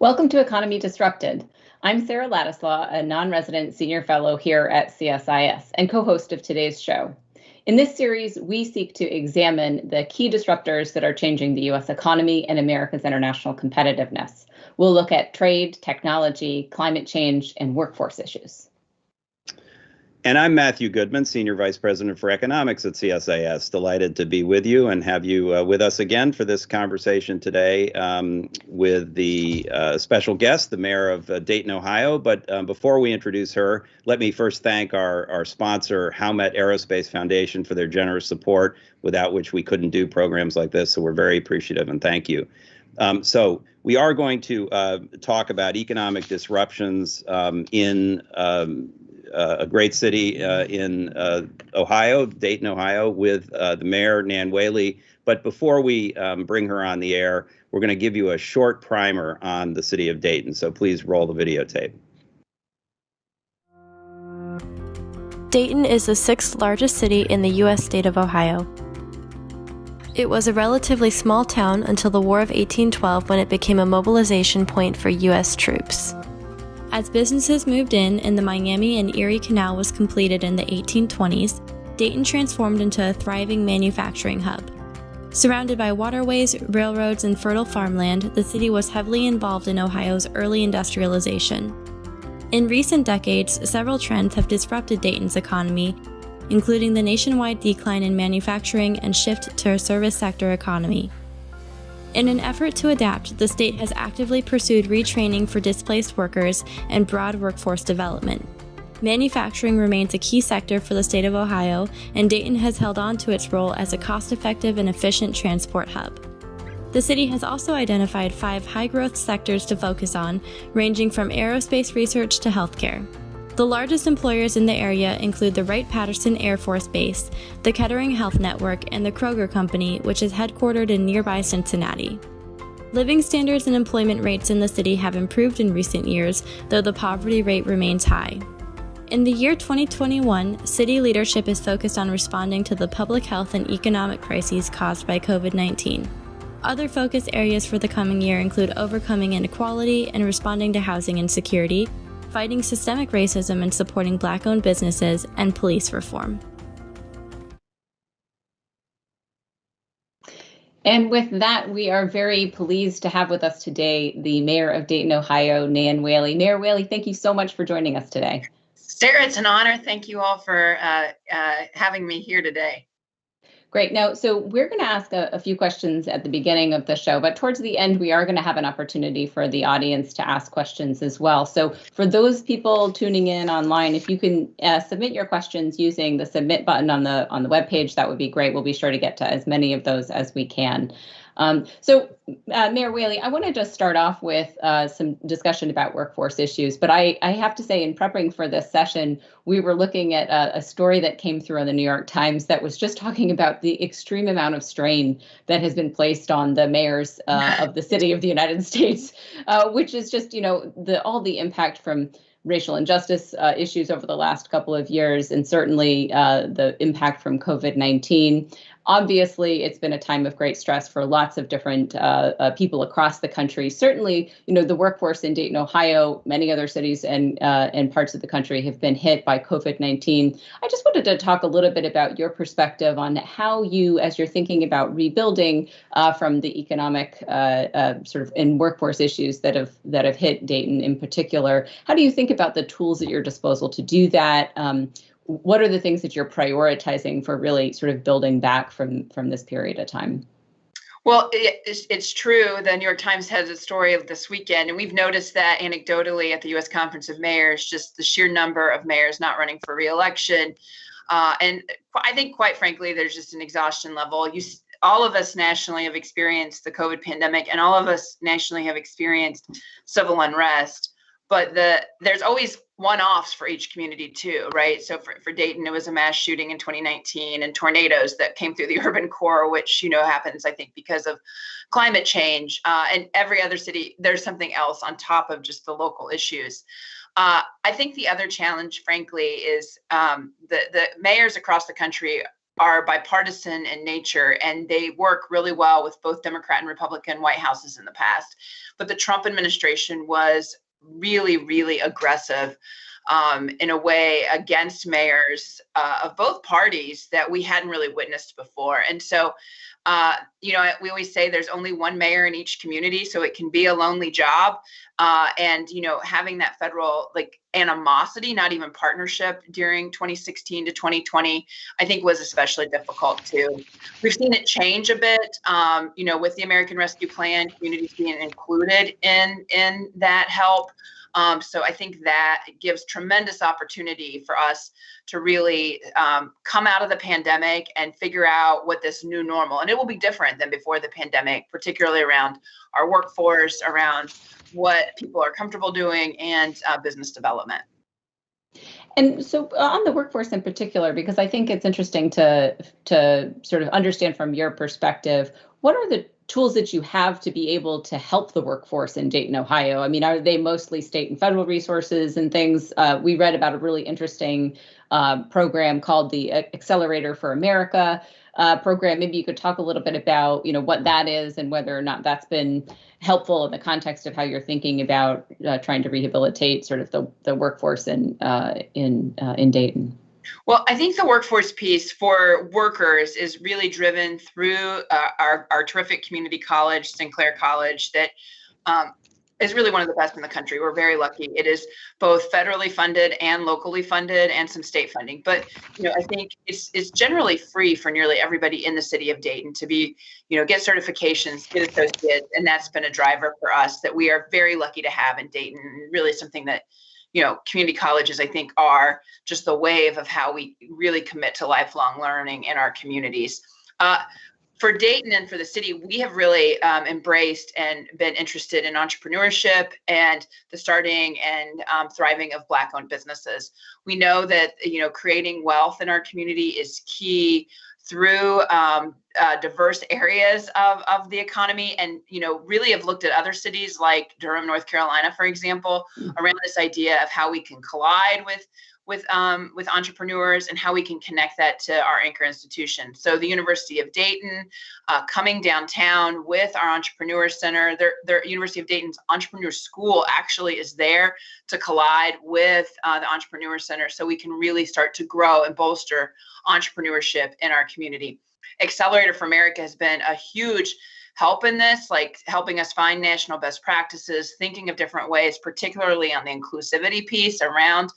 Welcome to Economy Disrupted. I'm Sarah Ladislaw, a non-resident senior fellow here at CSIS and co-host of today's show. In this series, we seek to examine the key disruptors that are changing the U.S. economy and America's international competitiveness. We'll look at trade, technology, climate change, and workforce issues. And I'm Matthew Goodman, Senior Vice President for Economics at CSIS. Delighted to be with you and have you with us again for this conversation today with the special guest, the mayor of Dayton, Ohio. But before we introduce her, let me first thank our sponsor, Howmet Aerospace Foundation, for their generous support, without which we couldn't do programs like this. So we're very appreciative and thank you. So we are going to talk about economic disruptions in a great city in Ohio, Dayton, Ohio, with the mayor, Nan Whaley. But before we bring her on the air, we're going to give you a short primer on the city of Dayton. So please roll the videotape. Dayton is the sixth largest city in the U.S. state of Ohio. It was a relatively small town until the War of 1812, when it became a mobilization point for U.S. troops. As businesses moved in and the Miami and Erie Canal was completed in the 1820s, Dayton transformed into a thriving manufacturing hub. Surrounded by waterways, railroads, and fertile farmland, the city was heavily involved in Ohio's early industrialization. In recent decades, several trends have disrupted Dayton's economy, including the nationwide decline in manufacturing and shift to a service sector economy. In an effort to adapt, the state has actively pursued retraining for displaced workers and broad workforce development. Manufacturing remains a key sector for the state of Ohio, and Dayton has held on to its role as a cost-effective and efficient transport hub. The city has also identified 5 high-growth sectors to focus on, ranging from aerospace research to healthcare. The largest employers in the area include the Wright-Patterson Air Force Base, the Kettering Health Network, and the Kroger Company, which is headquartered in nearby Cincinnati. Living standards and employment rates in the city have improved in recent years, though the poverty rate remains high. In the year 2021, city leadership is focused on responding to the public health and economic crises caused by COVID-19. Other focus areas for the coming year include overcoming inequality and responding to housing insecurity, fighting systemic racism and supporting Black-owned businesses, and police reform. And with that, we are very pleased to have with us today the mayor of Dayton, Ohio, Nan Whaley. Mayor Whaley, thank you so much for joining us today. Sarah, it's an honor. Thank you all for having me here today. Great. Now, so we're going to ask a few questions at the beginning of the show, but towards the end, we are going to have an opportunity for the audience to ask questions as well. So for those people tuning in online, if you can submit your questions using the submit button on the webpage, that would be great. We'll be sure to get to as many of those as we can. Mayor Whaley, I want to just start off with some discussion about workforce issues, but I have to say, in preparing for this session, we were looking at a story that came through on the New York Times that was just talking about the extreme amount of strain that has been placed on the mayors of the city of the United States, which is just, all the impact from racial injustice issues over the last couple of years, and certainly the impact from COVID-19. Obviously, it's been a time of great stress for lots of different people across the country. Certainly, the workforce in Dayton, Ohio, many other cities and parts of the country have been hit by COVID-19. I just wanted to talk a little bit about your perspective on how you, as you're thinking about rebuilding from the economic sort of and workforce issues that have hit Dayton in particular, how do you think about the tools at your disposal to do that? What are the things that you're prioritizing for really sort of building back from this period of time? Well, it's true. The New York Times has a story of this weekend, and we've noticed that anecdotally at the U.S. Conference of Mayors, just the sheer number of mayors not running for re-election. And I think, quite frankly, there's just an exhaustion level. All of us nationally have experienced the COVID pandemic, and all of us nationally have experienced civil unrest. But there's always one-offs for each community too, right? So for Dayton, it was a mass shooting in 2019 and tornadoes that came through the urban core, which, happens, I think, because of climate change. And every other city, there's something else on top of just the local issues. I think the other challenge, frankly, is the mayors across the country are bipartisan in nature, and they work really well with both Democrat and Republican White Houses in the past. But the Trump administration was really, really aggressive in a way against mayors of both parties that we hadn't really witnessed before. And so, we always say there's only one mayor in each community, so it can be a lonely job. And having that federal animosity, not even partnership, during 2016 to 2020, I think was especially difficult too. We've seen it change a bit, with the American Rescue Plan, communities being included in that help. So I think that gives tremendous opportunity for us to really come out of the pandemic and figure out what this new normal, and it will be different than before the pandemic, particularly around our workforce, around what people are comfortable doing, and business development. And so on the workforce in particular, because I think it's interesting to sort of understand from your perspective, what are the tools that you have to be able to help the workforce in Dayton, Ohio? I mean, are they mostly state and federal resources and things? We read about a really interesting program called the Accelerator for America program. Maybe you could talk a little bit about, what that is and whether or not that's been helpful in the context of how you're thinking about trying to rehabilitate sort of the workforce in Dayton. Well, I think the workforce piece for workers is really driven through our terrific community college, Sinclair College, that is really one of the best in the country. We're very lucky. It is both federally funded and locally funded, and some state funding. But I think it's generally free for nearly everybody in the city of Dayton to be, get certifications, get associates, and that's been a driver for us that we are very lucky to have in Dayton. Really something that community colleges, I think, are just the wave of how we really commit to lifelong learning in our communities. For Dayton and for the city, we have really embraced and been interested in entrepreneurship and the starting and thriving of Black-owned businesses. We know that, creating wealth in our community is key through diverse areas of the economy, and really have looked at other cities like Durham, North Carolina, for example, around this idea of how we can collide with entrepreneurs and how we can connect that to our anchor institution. So the University of Dayton coming downtown with our Entrepreneur Center, their University of Dayton's Entrepreneur School actually is there to collide with the Entrepreneur Center, so we can really start to grow and bolster entrepreneurship in our community. Accelerator for America has been a huge help in this, like helping us find national best practices, thinking of different ways, particularly on the inclusivity piece around,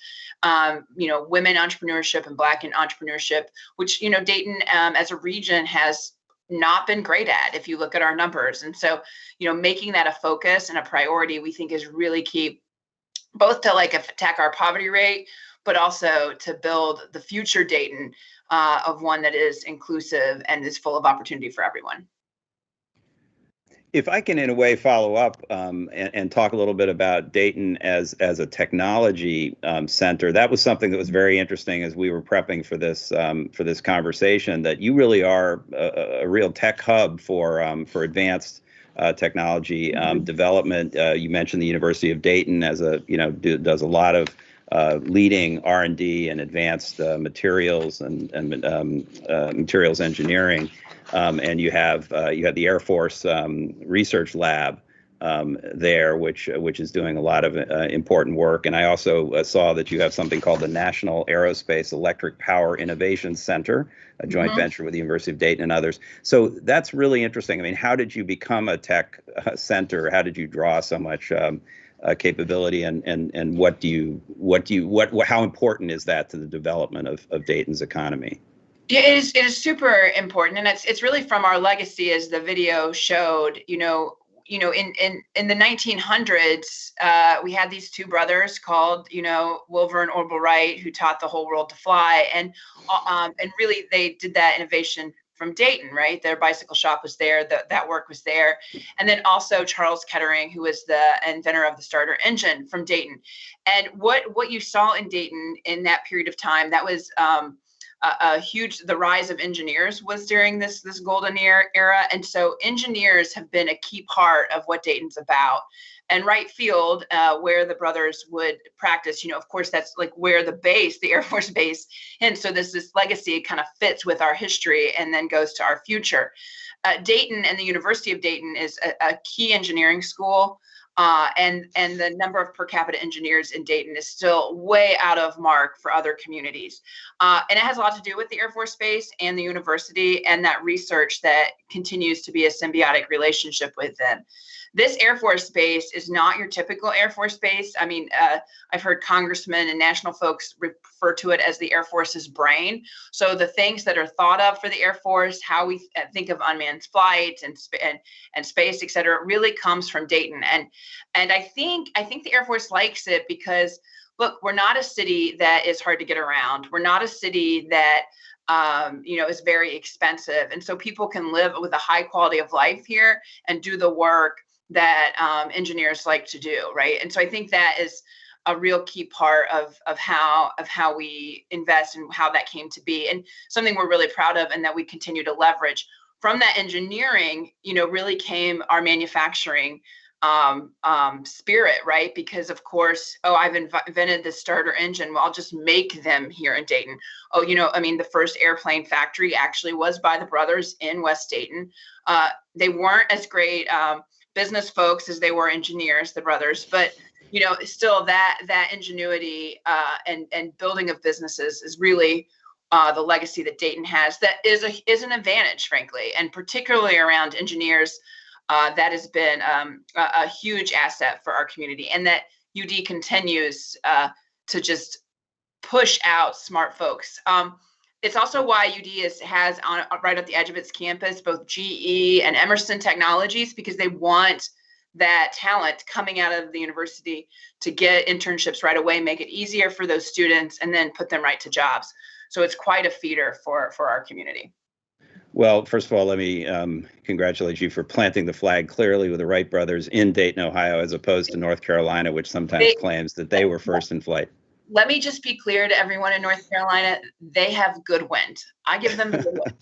women entrepreneurship and Black entrepreneurship, which, Dayton as a region has not been great at if you look at our numbers. And so, making that a focus and a priority, we think is really key, both to attack our poverty rate, but also to build the future Dayton of one that is inclusive and is full of opportunity for everyone. If I can, in a way, follow up and talk a little bit about Dayton as a technology center, that was something that was very interesting as we were prepping for this conversation. That you really are a real tech hub for advanced technology development. You mentioned the University of Dayton as does a lot of leading R&D and advanced materials and materials engineering. And you have the Air Force Research Lab there, which is doing a lot of important work. And I also saw that you have something called the National Aerospace Electric Power Innovation Center, a joint venture with the University of Dayton and others. So that's really interesting. I mean, how did you become a tech center? How did you draw so much capability, and how important is that to the development of Dayton's economy? Yeah, it is super important, and it's really from our legacy, as the video showed. In the 1900s, we had these two brothers called Wilbur and Orville Wright, who taught the whole world to fly, and really they did that innovation from Dayton, right? Their bicycle shop was there, that work was there. And then also Charles Kettering, who was the inventor of the starter engine, from Dayton. And what you saw in Dayton in that period of time, that was the rise of engineers was during this golden era. And so engineers have been a key part of what Dayton's about. And Wright Field, where the brothers would practice, of course, that's like where the Air Force base. And so this legacy kind of fits with our history and then goes to our future. Dayton and the University of Dayton is a key engineering school. And the number of per capita engineers in Dayton is still way out of mark for other communities. And it has a lot to do with the Air Force Base and the university and that research that continues to be a symbiotic relationship with them. This Air Force Base is not your typical Air Force Base. I mean, I've heard congressmen and national folks refer to it as the Air Force's brain. So the things that are thought of for the Air Force, how we think of unmanned flight and space, et cetera, really comes from Dayton. And I think the Air Force likes it because, look, we're not a city that is hard to get around. We're not a city that is very expensive. And so people can live with a high quality of life here and do the work that engineers like to do, right? And so I think that is a real key part of how we invest and how that came to be, and something we're really proud of and that we continue to leverage. From that engineering, really came our manufacturing spirit, right? Because of course, I've invented this starter engine. Well, I'll just make them here in Dayton. The first airplane factory actually was by the brothers in West Dayton. They weren't as great business folks as they were engineers, the brothers, but still that ingenuity and building of businesses is really the legacy that Dayton has. That is an advantage, frankly, and particularly around engineers. That has been a huge asset for our community, and that UD continues to just push out smart folks. It's also why UD has on right at the edge of its campus both GE and Emerson Technologies, because they want that talent coming out of the university to get internships right away, make it easier for those students, and then put them right to jobs. So it's quite a feeder for our community. Well, first of all, let me congratulate you for planting the flag clearly with the Wright brothers in Dayton, Ohio, as opposed to North Carolina, which sometimes claims that they were first in flight. Let me just be clear to everyone in North Carolina, they have good wind. I give them good wind.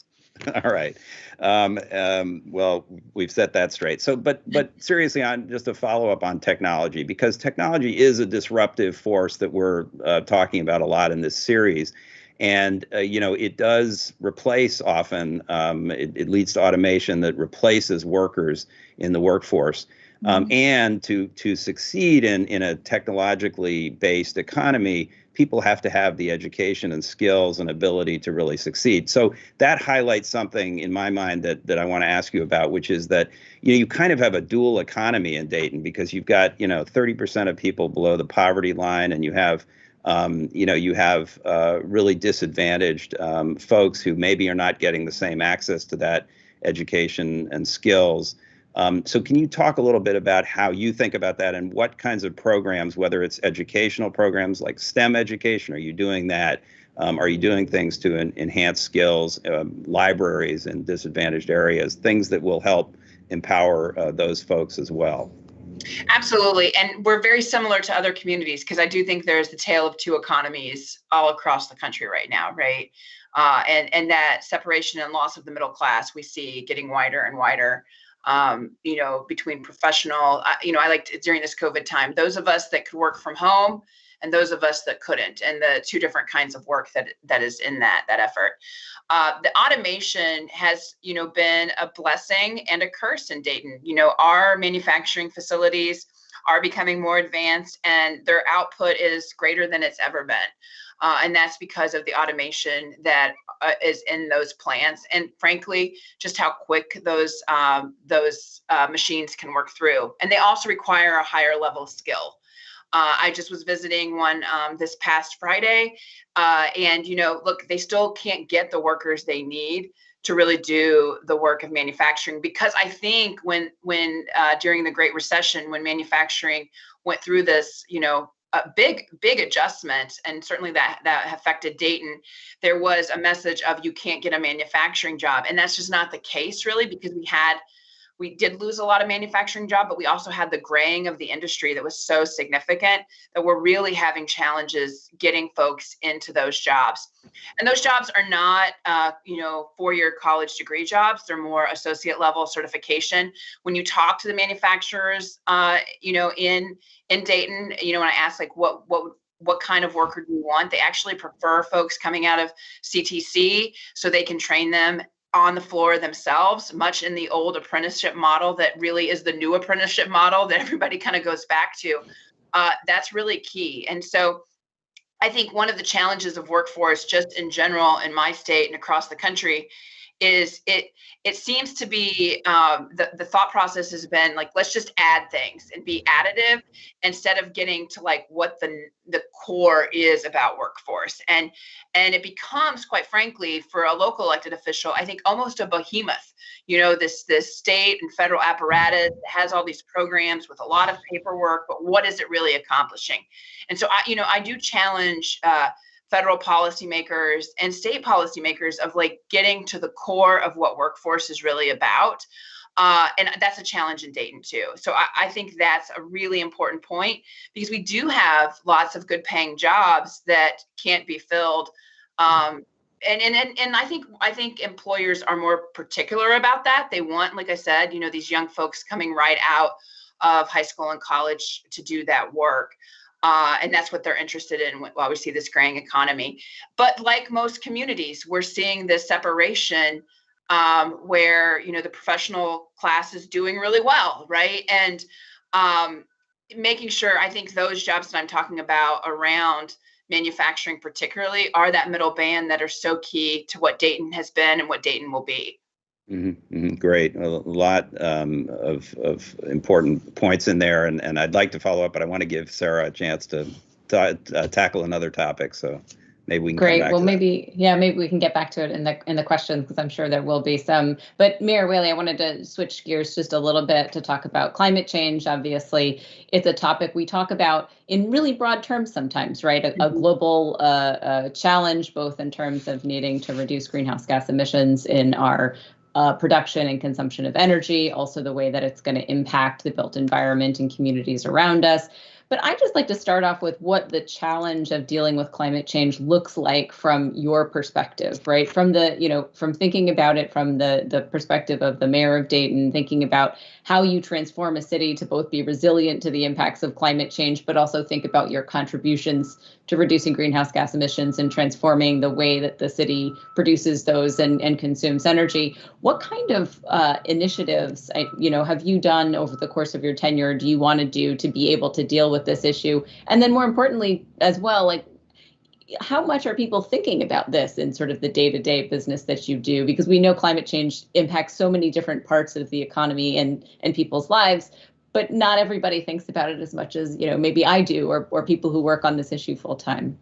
All right. Well, we've set that straight. So, but seriously, on just a follow up on technology, because technology is a disruptive force that we're talking about a lot in this series. And, it does replace often, it leads to automation that replaces workers in the workforce. And to succeed in a technologically based economy, people have to have the education and skills and ability to really succeed. So that highlights something in my mind that I want to ask you about, which is that, you kind of have a dual economy in Dayton, because you've got, 30% of people below the poverty line, and you have really disadvantaged folks who maybe are not getting the same access to that education and skills. So can you talk a little bit about how you think about that, and what kinds of programs, whether it's educational programs like STEM education, are you doing that? Are you doing things to enhance skills, libraries in disadvantaged areas, things that will help empower those folks as well? Absolutely. And we're very similar to other communities, because I do think there's the tale of two economies all across the country right now, right? And that separation and loss of the middle class we see getting wider and wider. Between professional, I liked during this COVID time, those of us that could work from home and those of us that couldn't, and the two different kinds of work that is in that effort. The automation has, been a blessing and a curse in Dayton. Our manufacturing facilities are becoming more advanced, and their output is greater than it's ever been. And that's because of the automation that is in those plants, and frankly, just how quick those machines can work through. And they also require a higher level of skill. I just was visiting one this past Friday, and look, they still can't get the workers they need to really do the work of manufacturing, because I think when during the Great Recession, when manufacturing went through this, a big adjustment, and certainly that affected Dayton, there was a message of you can't get a manufacturing job. And that's just not the case, really, because we did lose a lot of manufacturing jobs, but we also had the graying of the industry that was so significant that we're really having challenges getting folks into those jobs. And those jobs are not, 4-year college degree jobs. They're more associate level certification. When you talk to the manufacturers, in Dayton, when I ask like what kind of worker do you want, they actually prefer folks coming out of CTC so they can train them on the floor themselves, much in the old apprenticeship model that really is the new apprenticeship model that everybody kind of goes back to. That's really key. And so I think one of the challenges of workforce just in general in my state and across the country is it seems to be the thought process has been like, let's just add things and be additive instead of getting to like what the core is about workforce. And it becomes, quite frankly, for a local elected official, I think almost a behemoth, this state and federal apparatus has all these programs with a lot of paperwork, but what is it really accomplishing? And so I do challenge federal policymakers and state policymakers of like getting to the core of what workforce is really about. And that's a challenge in Dayton too. So I think that's a really important point because we do have lots of good paying jobs that can't be filled. And I think employers are more particular about that. They want, like I said, these young folks coming right out of high school and college to do that work. And that's what they're interested in while we see this graying economy. But like most communities, we're seeing this separation where, the professional class is doing really well, right? And making sure, I think those jobs that I'm talking about around manufacturing particularly are that middle band that are so key to what Dayton has been and what Dayton will be. Mm-hmm, mm-hmm, great. A lot of important points in there, and I'd like to follow up, but I want to give Sarah a chance to tackle another topic. So maybe we can Great. come back Well, to maybe we can get back to it in the questions because I'm sure there will be some. But Mayor Whaley, I wanted to switch gears just a little bit to talk about climate change. Obviously, it's a topic we talk about in really broad terms sometimes, right? A global challenge, both in terms of needing to reduce greenhouse gas emissions in our production and consumption of energy, also the way that it's going to impact the built environment and communities around us. But I'd just like to start off with what the challenge of dealing with climate change looks like from your perspective, right? From from thinking about it from the perspective of the mayor of Dayton, thinking about how you transform a city to both be resilient to the impacts of climate change, but also think about your contributions to reducing greenhouse gas emissions and transforming the way that the city produces those and consumes energy. What kind of initiatives, have you done over the course of your tenure, do you want to do to be able to deal with this issue? And then more importantly as well, like how much are people thinking about this in sort of the day-to-day business that you do? Because we know climate change impacts so many different parts of the economy and people's lives, but not everybody thinks about it as much as, maybe I do or people who work on this issue full time.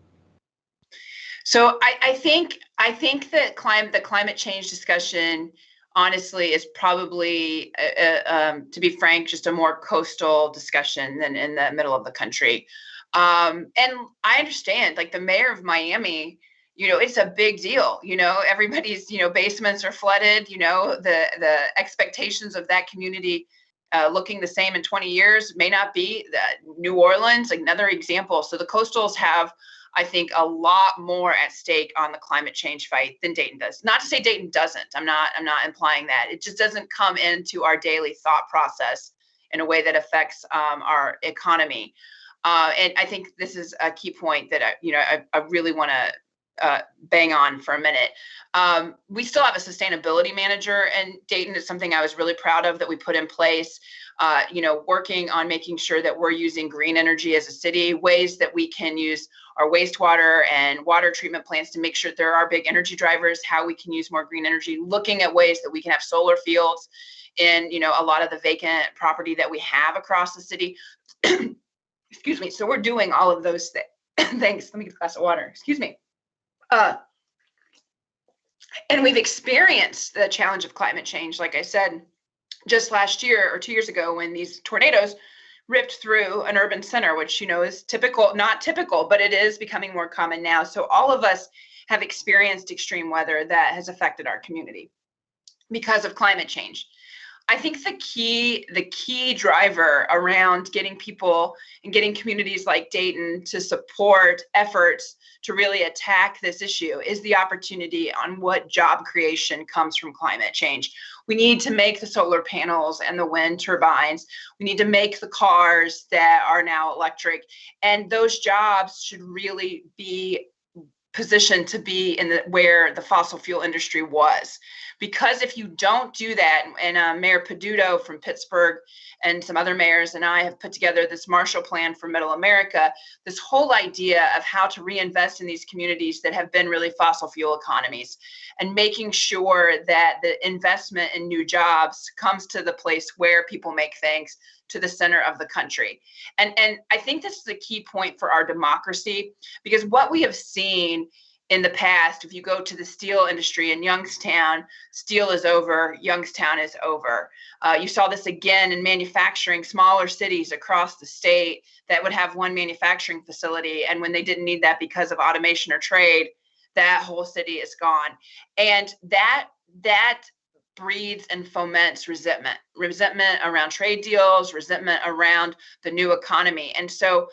So I think that the climate change discussion, honestly, is probably, to be frank, just a more coastal discussion than in the middle of the country. And I understand, like the mayor of Miami, it's a big deal. Everybody's, basements are flooded. The expectations of that community looking the same in 20 years may not be. New Orleans, another example. So the coastals have, I think, a lot more at stake on the climate change fight than Dayton does. Not to say Dayton doesn't. I'm not implying that. It just doesn't come into our daily thought process in a way that affects our economy. And I think this is a key point that I really want to bang on for a minute. We still have a sustainability manager, and Dayton is something I was really proud of that we put in place. Working on making sure that we're using green energy as a city, ways that we can use our wastewater and water treatment plants to make sure there are big energy drivers, how we can use more green energy, looking at ways that we can have solar fields in, a lot of the vacant property that we have across the city. Excuse me. So we're doing all of those things. Thanks. Let me get a glass of water. Excuse me. And we've experienced the challenge of climate change, like I said, just last year or 2 years ago when these tornadoes ripped through an urban center, which, is typical, not typical, but it is becoming more common now. So all of us have experienced extreme weather that has affected our community because of climate change. I think the key driver around getting people and getting communities like Dayton to support efforts to really attack this issue is the opportunity on what job creation comes from climate change. We need to make the solar panels and the wind turbines. We need to make the cars that are now electric. And those jobs should really be positioned to be in where the fossil fuel industry was. Because if you don't do that, and Mayor Peduto from Pittsburgh and some other mayors and I have put together this Marshall Plan for Middle America, this whole idea of how to reinvest in these communities that have been really fossil fuel economies, and making sure that the investment in new jobs comes to the place where people make things, to the center of the country. And I think this is a key point for our democracy, because what we have seen in the past, if you go to the steel industry in Youngstown, steel is over, Youngstown is over. You saw this again in manufacturing, smaller cities across the state that would have one manufacturing facility. And when they didn't need that because of automation or trade, that whole city is gone. And that breeds and foments resentment around trade deals, resentment around the new economy. And so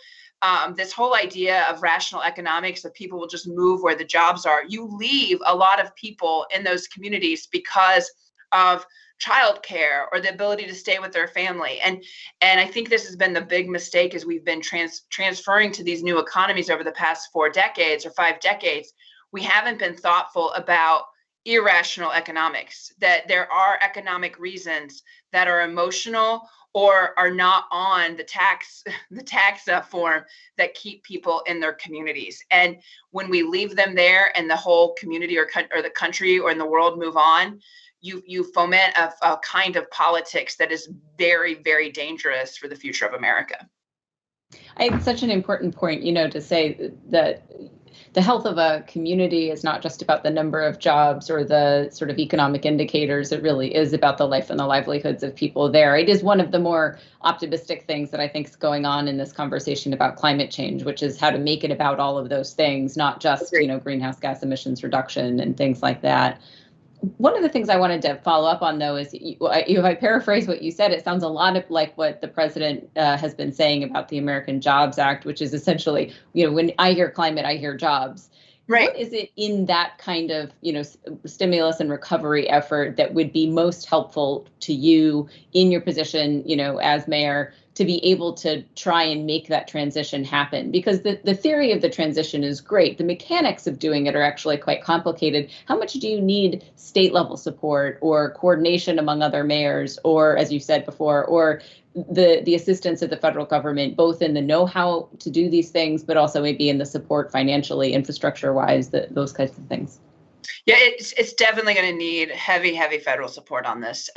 this whole idea of rational economics, that people will just move where the jobs are, you leave a lot of people in those communities because of childcare or the ability to stay with their family. And I think this has been the big mistake, as we've been transferring to these new economies over the past 4 decades or 5 decades. We haven't been thoughtful about irrational economics, that there are economic reasons that are emotional or are not on the tax form that keep people in their communities. And when we leave them there and the whole community or the country or in the world move on, you foment a kind of politics that is very, very dangerous for the future of America. It's such an important point, to say that the health of a community is not just about the number of jobs or the sort of economic indicators. It really is about the life and the livelihoods of people there. It is one of the more optimistic things that I think is going on in this conversation about climate change, which is how to make it about all of those things, not just, greenhouse gas emissions reduction and things like that. One of the things I wanted to follow up on, though, is if I paraphrase what you said, it sounds a lot of like what the president has been saying about the American Jobs Act, which is essentially, when I hear climate, I hear jobs. Right. What is it in that kind of, stimulus and recovery effort that would be most helpful to you in your position, as mayor, to be able to try and make that transition happen? Because the theory of the transition is great. The mechanics of doing it are actually quite complicated. How much do you need state level support or coordination among other mayors, or, as you said before, or the assistance of the federal government, both in the know-how to do these things, but also maybe in the support financially, infrastructure-wise, those kinds of things? Yeah, it's definitely going to need heavy federal support on this.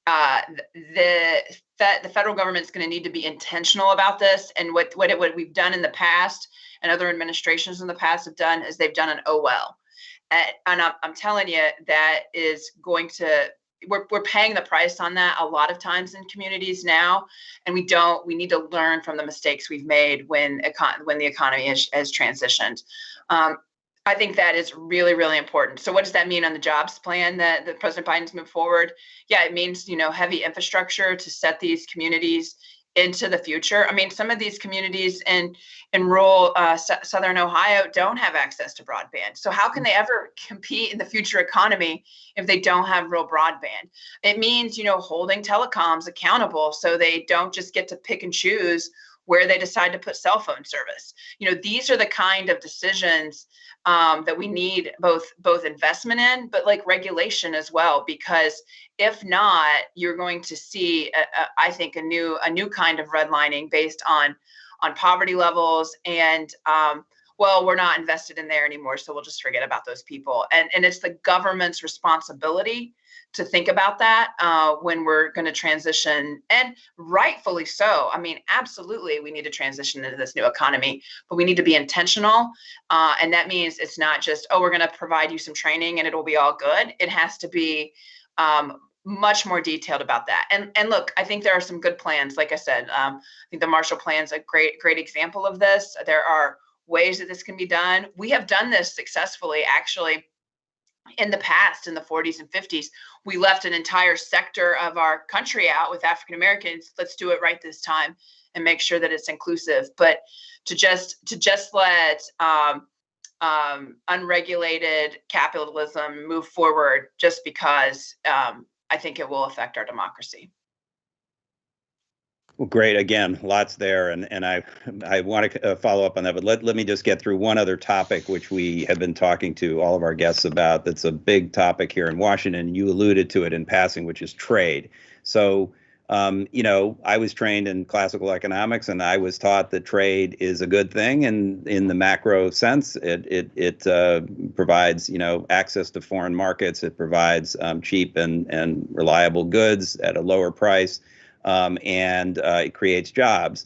The federal government is going to need to be intentional about this. And what we've done in the past, and other administrations in the past have done, is they've done an oh well. And I'm telling you, that is going to, we're paying the price on that a lot of times in communities now, and we need to learn from the mistakes we've made when the economy has transitioned. I think that is really, really important. So what does that mean on the jobs plan that President Biden's moved forward? Yeah, it means, heavy infrastructure to set these communities into the future. I mean, some of these communities in rural Southern Ohio don't have access to broadband. So how can they ever compete in the future economy if they don't have real broadband? It means, holding telecoms accountable so they don't just get to pick and choose where they decide to put cell phone service. These are the kind of decisions that we need both investment in, but like regulation as well, because if not, you're going to see, I think, a new kind of redlining based on poverty levels and we're not invested in there anymore, so we'll just forget about those people. And it's the government's responsibility to think about that when we're going to transition, and rightfully so. I mean, absolutely, we need to transition into this new economy, but we need to be intentional. And that means it's not just, we're going to provide you some training and it'll be all good. It has to be much more detailed about that. And look, I think there are some good plans. Like I said, I think the Marshall Plan is a great example of this. There are ways that this can be done. We have done this successfully, actually, in the past, in the 40s and 50s, we left an entire sector of our country out with African Americans. Let's do it right this time and make sure that it's inclusive. But to just let unregulated capitalism move forward just because I think it will affect our democracy. Well, great. Again, lots there, and I want to follow up on that, but let me just get through one other topic which we have been talking to all of our guests about. That's a big topic here in Washington. You alluded to it in passing, which is trade. So, I was trained in classical economics, and I was taught that trade is a good thing, and in the macro sense, it provides access to foreign markets. It provides cheap and reliable goods at a lower price. And it creates jobs.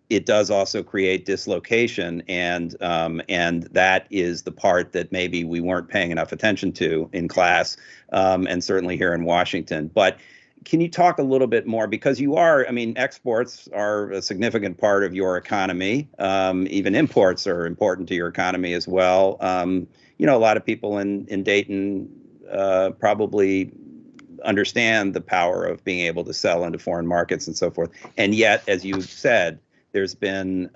It does also create dislocation, and that is the part that maybe we weren't paying enough attention to in class, and certainly here in Washington. But can you talk a little bit more, because exports are a significant part of your economy. Even imports are important to your economy as well. A lot of people in Dayton probably understand the power of being able to sell into foreign markets and so forth. And yet, as you said, there's been,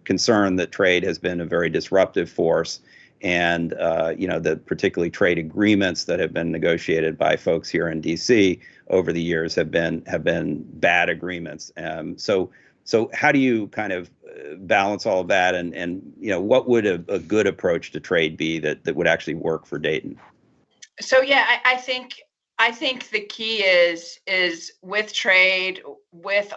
concern that trade has been a very disruptive force. And, the particularly trade agreements that have been negotiated by folks here in D.C. over the years have been bad agreements. So how do you kind of balance all of that? And what would a good approach to trade be that would actually work for Dayton? So, yeah, I think the key is with trade, with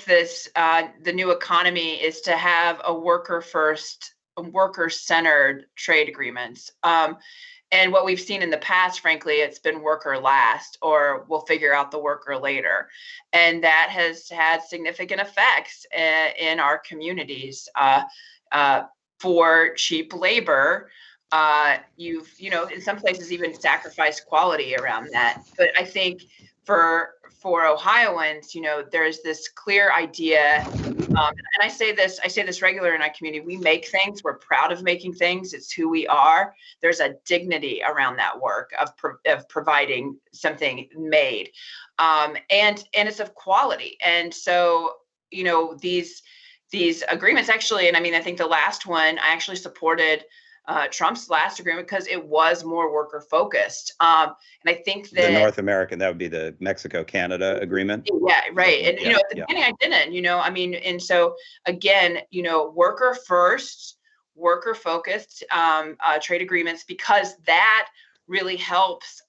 this the new economy, is to have a worker-centered trade agreements. And what we've seen in the past, frankly, it's been worker last, or we'll figure out the worker later, and that has had significant effects in our communities for cheap labor. You've, in some places even sacrificed quality around that. But I think for Ohioans, there's this clear idea, and I say this regular in our community. We make things. We're proud of making things. It's who we are. There's a dignity around that work of providing something made, and it's of quality. And so, these agreements actually, and I think the last one I actually supported. Trump's last agreement, because it was more worker focused. And I think that the North American, that would be the Mexico-Canada agreement. Yeah, right. And, at the beginning I didn't, and so again, worker first, worker focused trade agreements, because that really helps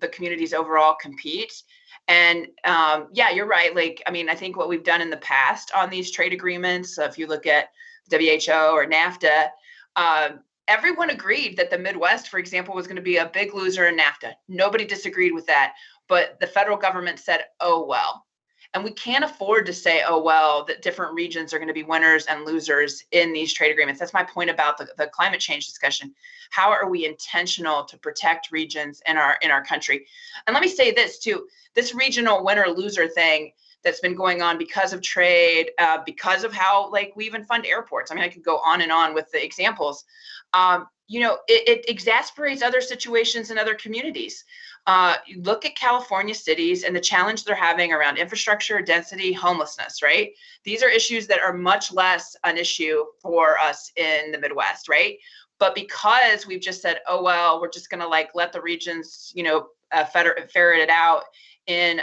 the communities overall compete. And you're right. I think what we've done in the past on these trade agreements, if you look at WHO or NAFTA, everyone agreed that the Midwest, for example, was going to be a big loser in NAFTA. Nobody disagreed with that. But the federal government said, oh, well. And we can't afford to say, oh, well, that different regions are going to be winners and losers in these trade agreements. That's my point about the climate change discussion. How are we intentional to protect regions in our country? And let me say this, too. This regional winner-loser thing that's been going on because of trade, because of how we even fund airports. I could go on and on with the examples. It exasperates other situations in other communities. You look at California cities and the challenge they're having around infrastructure, density, homelessness, right? These are issues that are much less an issue for us in the Midwest, right? But because we've just said, oh, well, we're just going to let the regions, ferret it out in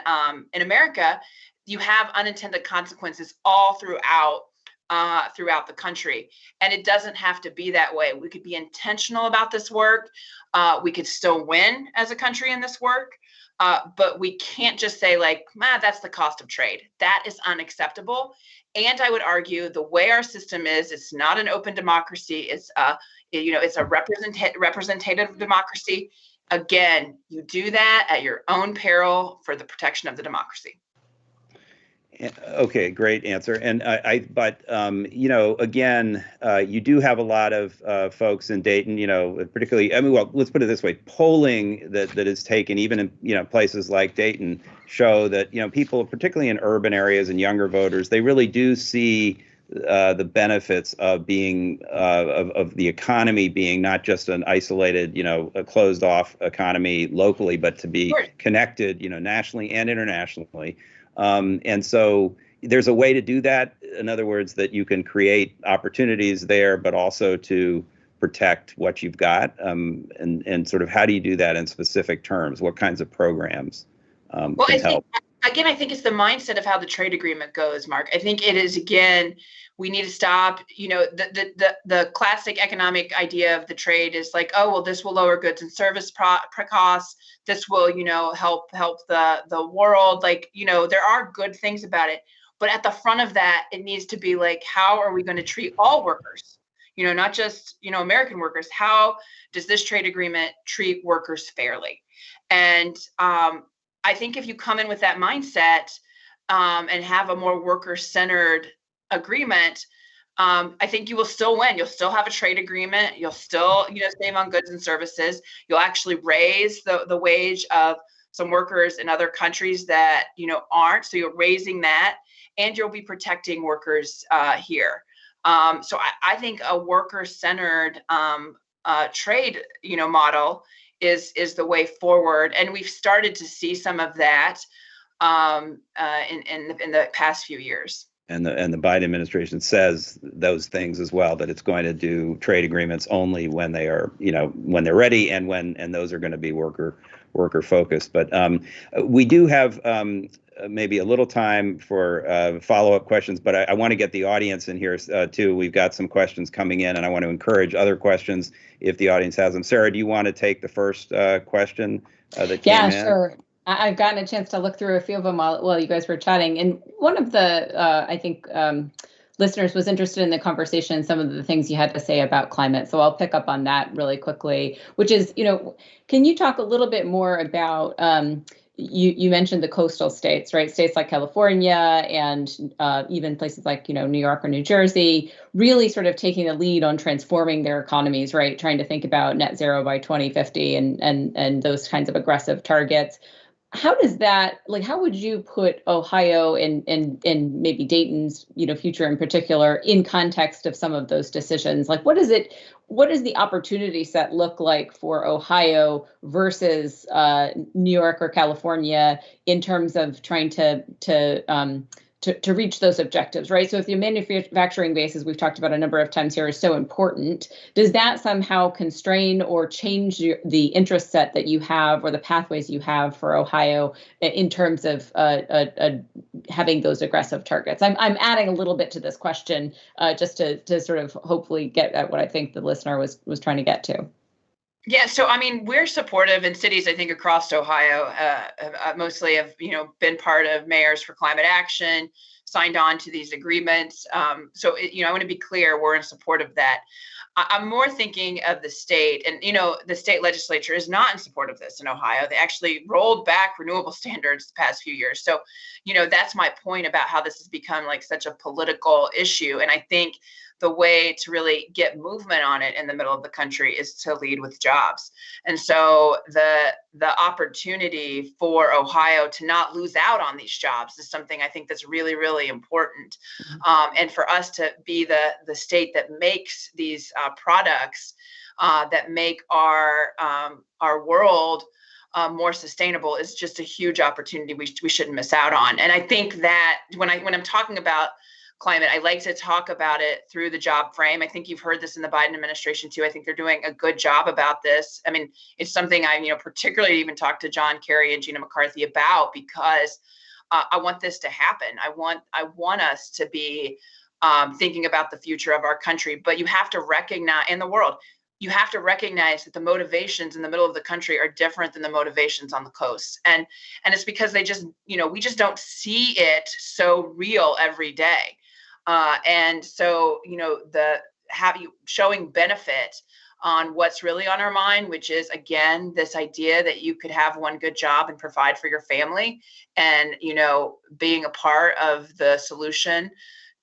America, you have unintended consequences all throughout the country. And it doesn't have to be that way. We could be intentional about this work. We could still win as a country in this work. But we can't just say that's the cost of trade. That is unacceptable. And I would argue the way our system is, it's not an open democracy. It's a representative democracy. Again, you do that at your own peril for the protection of the democracy. Okay, great answer. And again, you do have a lot of folks in Dayton, particularly, let's put it this way, polling that is taken even in, places like Dayton show that, people, particularly in urban areas and younger voters, they really do see the benefits of being of the economy being not just an isolated, a closed off economy locally, but to be connected, nationally and internationally. And so there's a way to do that. In other words, that you can create opportunities there, but also to protect what you've got. And sort of how do you do that in specific terms? What kinds of programs can help? Again, I think it's the mindset of how the trade agreement goes, Mark. I think it is, again, we need to stop, the classic economic idea of the trade is like, oh, well, this will lower goods and service costs. This will, help the world. Like, there are good things about it. But at the front of that, it needs to be like, how are we going to treat all workers? Not just, American workers. How does this trade agreement treat workers fairly? And I think if you come in with that mindset and have a more worker-centered agreement, I think you will still win. You'll still have a trade agreement. You'll still, save on goods and services. You'll actually raise the wage of some workers in other countries that, aren't. So you're raising that, and you'll be protecting workers here. So I think a worker-centered trade, model is the way forward, and we've started to see some of that in the past few years. And the Biden administration says those things as well, that it's going to do trade agreements only when they are, when they're ready, and those are going to be worker focused. But we do have maybe a little time for follow-up questions, but I want to get the audience in here too. We've got some questions coming in, and I want to encourage other questions if the audience has them. Sarah, do you want to take the first question that came in? Yeah, sure. I've gotten a chance to look through a few of them while you guys were chatting, and one of the I think listeners was interested in the conversation, some of the things you had to say about climate. So I'll pick up on that really quickly, which is, can you talk a little bit more about you mentioned the coastal states, right? States like California and even places like, New York or New Jersey, really sort of taking the lead on transforming their economies, right? Trying to think about net zero by 2050 and those kinds of aggressive targets. How does that, how would you put Ohio and maybe Dayton's, future in particular in context of some of those decisions? What does the opportunity set look like for Ohio versus New York or California in terms of trying to reach those objectives, right? So if the manufacturing base, as we've talked about a number of times here, is so important, does that somehow constrain or change the interest set that you have or the pathways you have for Ohio in terms of having those aggressive targets? I'm adding a little bit to this question just to sort of hopefully get at what I think the listener was trying to get to. Yeah, so we're supportive, and cities, I think, across Ohio mostly have, been part of Mayors for Climate Action, signed on to these agreements. So, I want to be clear, we're in support of that. I'm more thinking of the state, and, the state legislature is not in support of this in Ohio. They actually rolled back renewable standards the past few years. So, that's my point about how this has become such a political issue. And I think the way to really get movement on it in the middle of the country is to lead with jobs. And so the opportunity for Ohio to not lose out on these jobs is something I think that's really, really important. And for us to be the state that makes these products that make our world more sustainable is just a huge opportunity we shouldn't miss out on. And I think that when I'm talking about climate, I like to talk about it through the job frame. I think you've heard this in the Biden administration too. I think they're doing a good job about this. It's something I, particularly even talked to John Kerry and Gina McCarthy about, because I want this to happen. I want us to be thinking about the future of our country, but you have to recognize, in the world, you have to recognize that the motivations in the middle of the country are different than the motivations on the coast. And it's because they just, we just don't see it so real every day. And so, showing benefit on what's really on our mind, which is, again, this idea that you could have one good job and provide for your family, and, being a part of the solution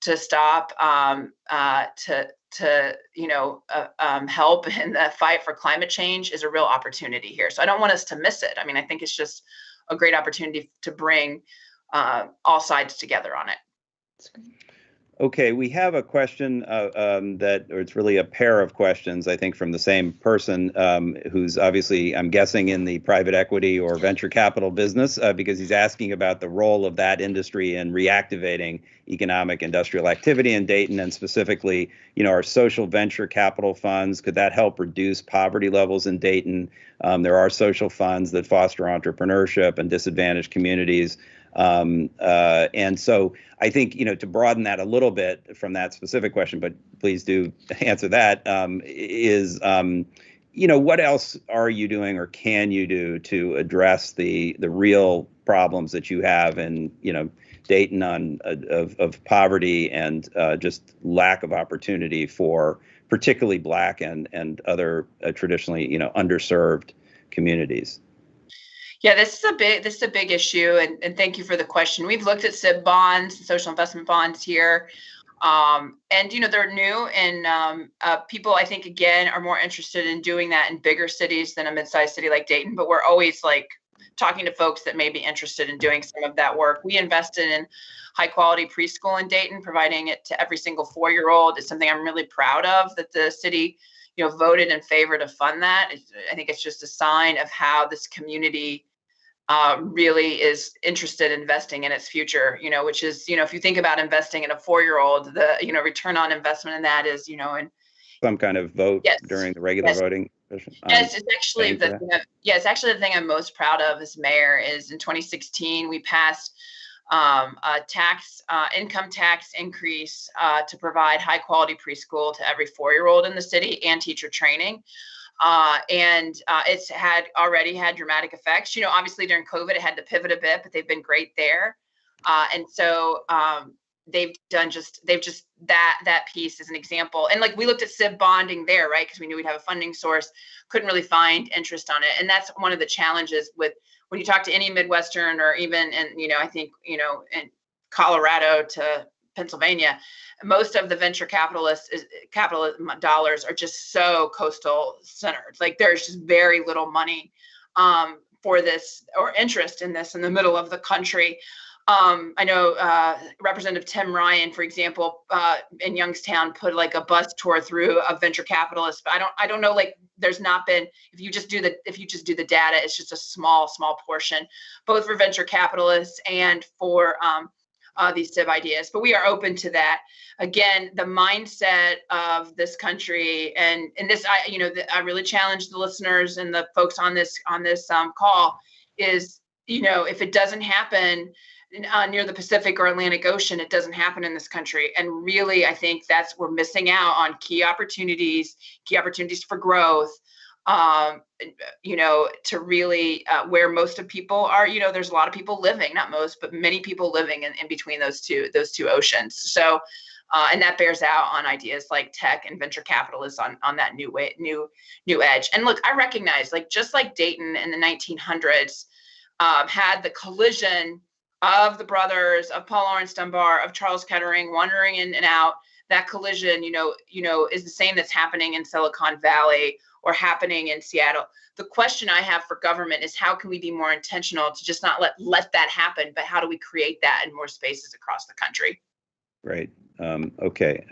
to stop, help in the fight for climate change is a real opportunity here. So I don't want us to miss it. I think it's just a great opportunity to bring all sides together on it. That's great. Okay, we have a question or it's really a pair of questions, I think, from the same person who's obviously, I'm guessing, in the private equity or venture capital business because he's asking about the role of that industry in reactivating economic industrial activity in Dayton, and specifically, our social venture capital funds. Could that help reduce poverty levels in Dayton? There are social funds that foster entrepreneurship and disadvantaged communities. And so I think, to broaden that a little bit from that specific question, but please do answer that, what else are you doing or can you do to address the real problems that you have in, Dayton of poverty and just lack of opportunity for particularly Black and other traditionally, underserved communities? Yeah, this is a big issue, and thank you for the question. We've looked at SIB bonds, social investment bonds here, and they're new, and people, I think, again, are more interested in doing that in bigger cities than a mid-sized city like Dayton. But we're always talking to folks that may be interested in doing some of that work. We invested in high quality preschool in Dayton, providing it to every single 4-year-old. It's something I'm really proud of that the city voted in favor to fund that. I think it's just a sign of how this community really is interested in investing in its future, which is, if you think about investing in a 4-year-old, the, return on investment in that is, in some kind of vote during the regular voting session. Yes, it's actually it's actually the thing I'm most proud of as mayor is in 2016, we passed a income tax increase to provide high quality preschool to every 4-year-old in the city and teacher training. And it's already had dramatic effects. Obviously during COVID, it had to pivot a bit, but they've been great there. And so they've just that piece as an example. And we looked at SIB bonding there, right? Because we knew we'd have a funding source, couldn't really find interest on it. And that's one of the challenges with when you talk to any Midwestern or even in, I think, in Colorado to Pennsylvania, most of the venture capital dollars are just so coastal centered. There's just very little money for this or interest in this in the middle of the country. I know Representative Tim Ryan, for example, in Youngstown, put a bus tour through a venture capitalist. But I don't know. There's not been. If you just do the data, it's just a small portion, both for venture capitalists and for these SIB ideas. But we are open to that. Again, the mindset of this country, and this, I really challenge the listeners and the folks on this call is, if it doesn't happen near the Pacific or Atlantic Ocean, it doesn't happen in this country. And really, I think we're missing out on key opportunities for growth, to really where most of people are, there's a lot of people living, not most, but many people living in between those two oceans. So, and that bears out on ideas like tech and venture capitalists on that new edge. And look, I recognize, just like Dayton in the 1900s had the collision of the brothers, of Paul Laurence Dunbar, of Charles Kettering wandering in and out. That collision, is the same that's happening in Silicon Valley or happening in Seattle. The question I have for government is how can we be more intentional to just not let that happen, but how do we create that in more spaces across the country? Great. Okay.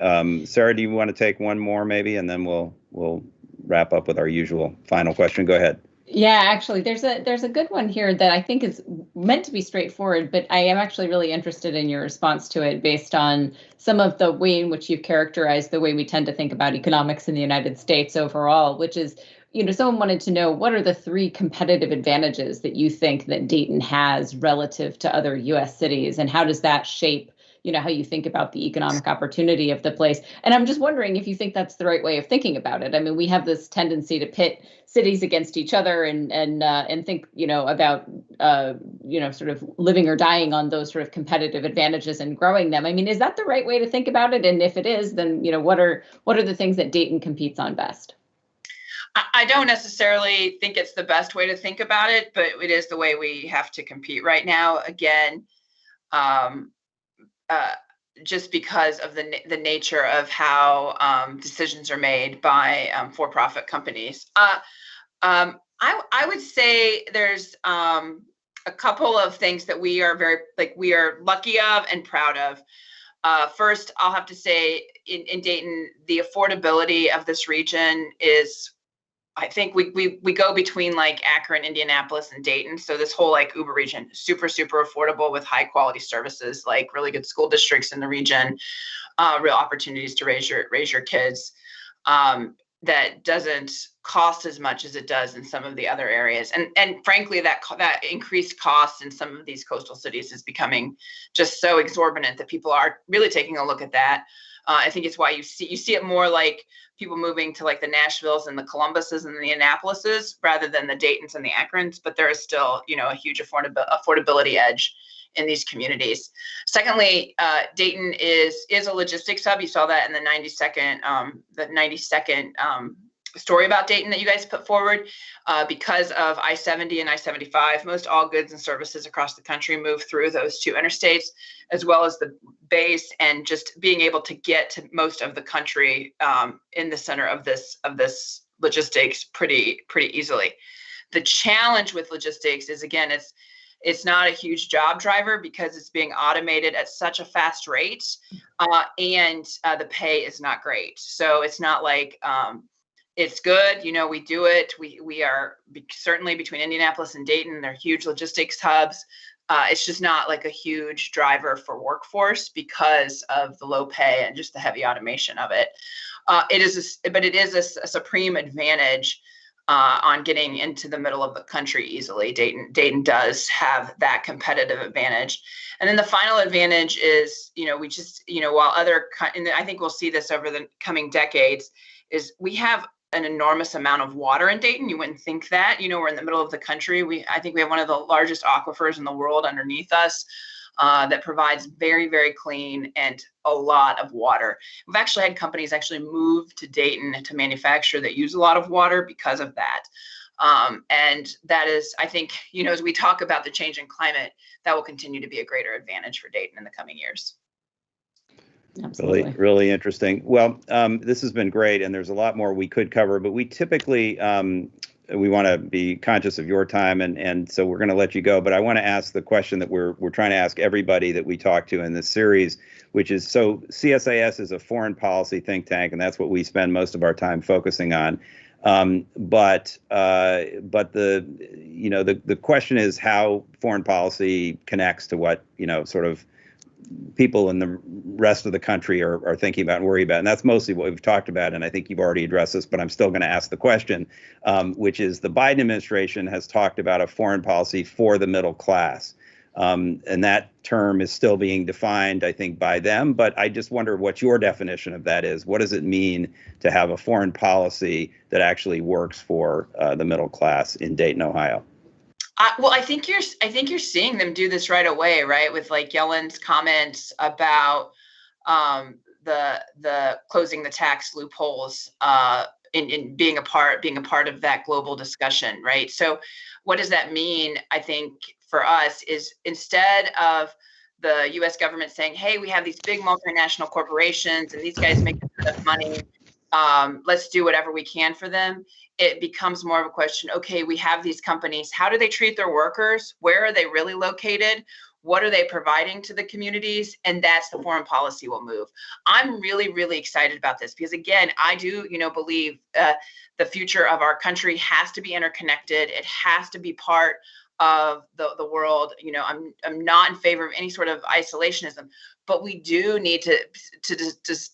Sarah, do you want to take one more maybe, and then we'll wrap up with our usual final question? Go ahead. Yeah, actually, there's a good one here that I think is meant to be straightforward, but I am actually really interested in your response to it based on some of the way in which you've characterized the way we tend to think about economics in the United States overall, which is, someone wanted to know what are the 3 competitive advantages that you think that Dayton has relative to other U.S. cities, and how does that shape how you think about the economic opportunity of the place. And I'm just wondering if you think that's the right way of thinking about it. I mean, we have this tendency to pit cities against each other and think, about, sort of living or dying on those sort of competitive advantages and growing them. I mean, is that the right way to think about it? And if it is, then, what are the things that Dayton competes on best? I don't necessarily think it's the best way to think about it, but it is the way we have to compete right now. Again, just because of the nature of how decisions are made by for-profit companies. I would say there's a couple of things that we are we are lucky of and proud of. First, I'll have to say in Dayton, the affordability of this region is, I think we go between like Akron, Indianapolis, and Dayton. So this whole like Uber region, super affordable with high quality services, like really good school districts in the region, real opportunities to raise your kids. That doesn't cost as much as it does in some of the other areas, and frankly, that increased cost in some of these coastal cities is becoming just so exorbitant that people are really taking a look at that. I think it's why you see it more like people moving to like the Nashvilles and the Columbuses and the Annapolises rather than the Daytons and the Akrons, but there is still, a huge affordability edge in these communities. Secondly, Dayton is a logistics hub. You saw that in the 90-second story about Dayton that you guys put forward. Because of I-70 and I-75, most all goods and services across the country move through those two interstates, as well as the base, and just being able to get to most of the country in the center of this logistics pretty easily. The challenge with logistics is, again, it's not a huge job driver because it's being automated at such a fast rate, and the pay is not great. So it's not like it's good, we do it. We are certainly between Indianapolis and Dayton, they're huge logistics hubs. It's just not like a huge driver for workforce because of the low pay and just the heavy automation of it. It is a supreme advantage on getting into the middle of the country easily. Dayton does have that competitive advantage. And then the final advantage is, we just, while and I think we'll see this over the coming decades, is we have an enormous amount of water in Dayton. You wouldn't think that, we're in the middle of the country. I think we have one of the largest aquifers in the world underneath us. That provides very, very clean and a lot of water. We've actually had companies move to Dayton to manufacture that use a lot of water because of that. And that is, I think, as we talk about the change in climate, that will continue to be a greater advantage for Dayton in the coming years. Absolutely. Really interesting. Well, this has been great, and there's a lot more we could cover, but we typically we want to be conscious of your time, and so we're going to let you go. But I want to ask the question that we're trying to ask everybody that we talk to in this series, which is, so CSIS is a foreign policy think tank, and that's what we spend most of our time focusing on. But the question is how foreign policy connects to what sort of people in the rest of the country are thinking about and worry about. And that's mostly what we've talked about. And I think you've already addressed this, but I'm still going to ask the question, which is the Biden administration has talked about a foreign policy for the middle class. And that term is still being defined, I think, by them. But I just wonder what your definition of that is. What does it mean to have a foreign policy that actually works for the middle class in Dayton, Ohio? Well, I think you're seeing them do this right away, right? With like Yellen's comments about the closing the tax loopholes in being a part of that global discussion, right? So, what does that mean? I think for us is, instead of the U.S. government saying, "Hey, we have these big multinational corporations and these guys make a ton of money, let's do whatever we can for them," it becomes more of a question. Okay, we have these companies. How do they treat their workers? Where are they really located? What are they providing to the communities? And that's the foreign policy will move. I'm really, really excited about this because, again, I do, believe the future of our country has to be interconnected. It has to be part of the world. I'm not in favor of any sort of isolationism, but we do need to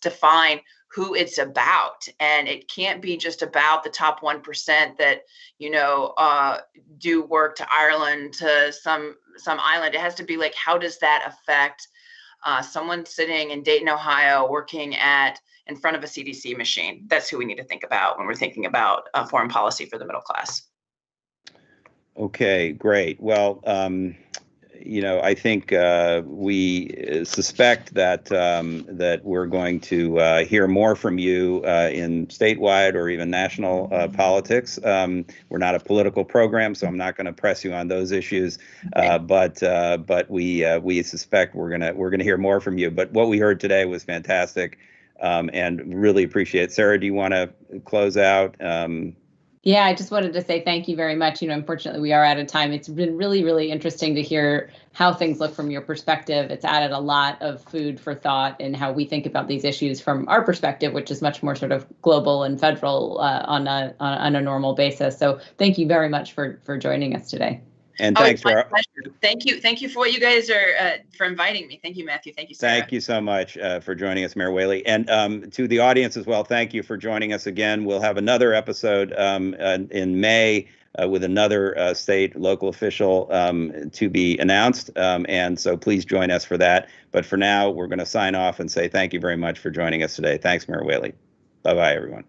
define who it's about. And it can't be just about the top 1% that, do work to Ireland, to some island. It has to be like, how does that affect someone sitting in Dayton, Ohio, working in front of a CDC machine? That's who we need to think about when we're thinking about foreign policy for the middle class. Okay, great. Well, I think we suspect that we're going to hear more from you in statewide or even national politics. We're not a political program, so I'm not going to press you on those issues. But we suspect we're gonna hear more from you. But what we heard today was fantastic, and really appreciate it. Sarah, do you want to close out? Yeah, I just wanted to say thank you very much. Unfortunately, we are out of time. It's been really, really interesting to hear how things look from your perspective. It's added a lot of food for thought in how we think about these issues from our perspective, which is much more sort of global and federal on a normal basis. So thank you very much for joining us today. And thanks for our pleasure. Thank you for what you guys are for inviting me. Thank you, Matthew. Thank you, Sarah. Thank you so much for joining us, Mayor Whaley, and to the audience as well. Thank you for joining us again. We'll have another episode in May with another state local official to be announced, and so please join us for that. But for now, we're going to sign off and say thank you very much for joining us today. Thanks, Mayor Whaley. Bye-bye, everyone.